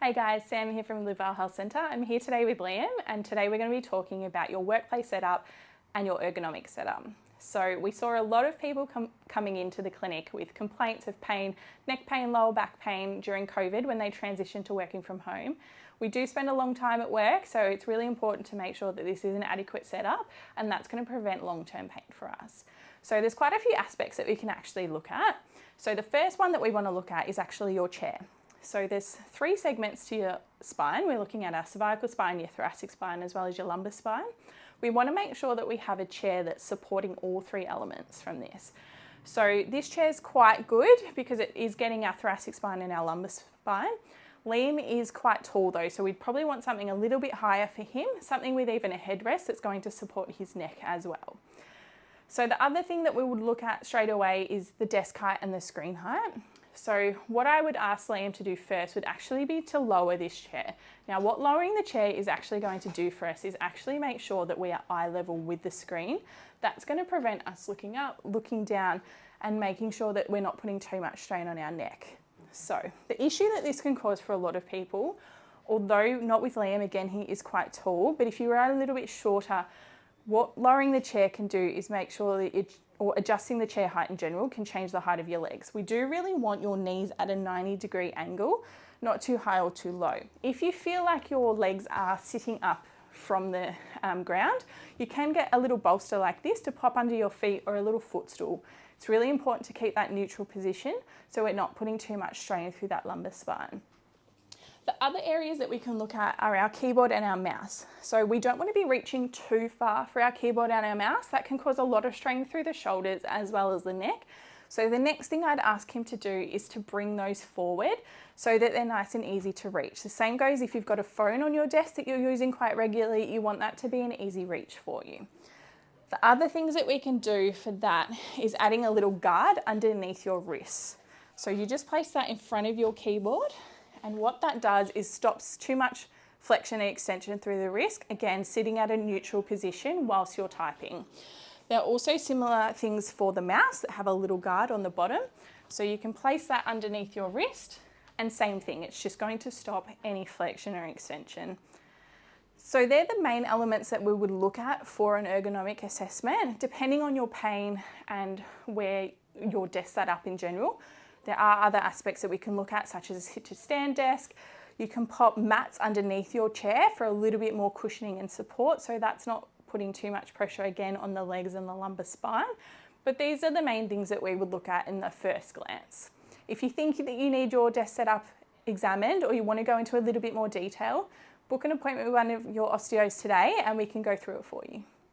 Hey guys, Sam here from Live Well Health Centre. I'm here today with Liam, and today we're going to be talking about your workplace setup and your ergonomic setup. So we saw a lot of people coming into the clinic with complaints of pain, neck pain, lower back pain during COVID when they transitioned to working from home. We do spend a long time at work, so it's really important to make sure that this is an adequate setup, and that's going to prevent long-term pain for us. So there's quite a few aspects that we can actually look at. So the first one that we want to look at is actually your chair. So there's 3 segments to your spine. We're looking at our cervical spine, your thoracic spine, as well as your lumbar spine. We want to make sure that we have a chair that's supporting all 3 elements from this. So this chair is quite good because it is getting our thoracic spine and our lumbar spine. Liam is quite tall though, so we'd probably want something a little bit higher for him, something with even a headrest that's going to support his neck as well. So the other thing that we would look at straight away is the desk height and the screen height. So what I would ask Liam to do first would actually be to lower this chair. Now what lowering the chair is actually going to do for us is actually make sure that we are eye level with the screen. That's going to prevent us looking up, looking down, and making sure that we're not putting too much strain on our neck. So the issue that this can cause for a lot of people, although not with Liam, again he is quite tall, but if you are a little bit shorter, what lowering the chair can do is make sure that or adjusting the chair height in general can change the height of your legs. We do really want your knees at a 90-degree angle, not too high or too low. If you feel like your legs are sitting up from the ground, you can get a little bolster like this to pop under your feet or a little footstool. It's really important to keep that neutral position so we're not putting too much strain through that lumbar spine. The other areas that we can look at are our keyboard and our mouse. So we don't want to be reaching too far for our keyboard and our mouse. That can cause a lot of strain through the shoulders as well as the neck. So the next thing I'd ask him to do is to bring those forward so that they're nice and easy to reach. The same goes if you've got a phone on your desk that you're using quite regularly, you want that to be an easy reach for you. The other things that we can do for that is adding a little guard underneath your wrists. So you just place that in front of your keyboard, and what that does is stops too much flexion and extension through the wrist, again sitting at a neutral position whilst you're typing. There are also similar things for the mouse that have a little guard on the bottom. So you can place that underneath your wrist, and same thing, it's just going to stop any flexion or extension. So they're the main elements that we would look at for an ergonomic assessment. Depending on your pain and where your desk set up in general, there are other aspects that we can look at, such as a sit-to-stand desk. You can pop mats underneath your chair for a little bit more cushioning and support, so that's not putting too much pressure again on the legs and the lumbar spine. But these are the main things that we would look at in the first glance. If you think that you need your desk setup examined or you want to go into a little bit more detail, book an appointment with one of your osteos today and we can go through it for you.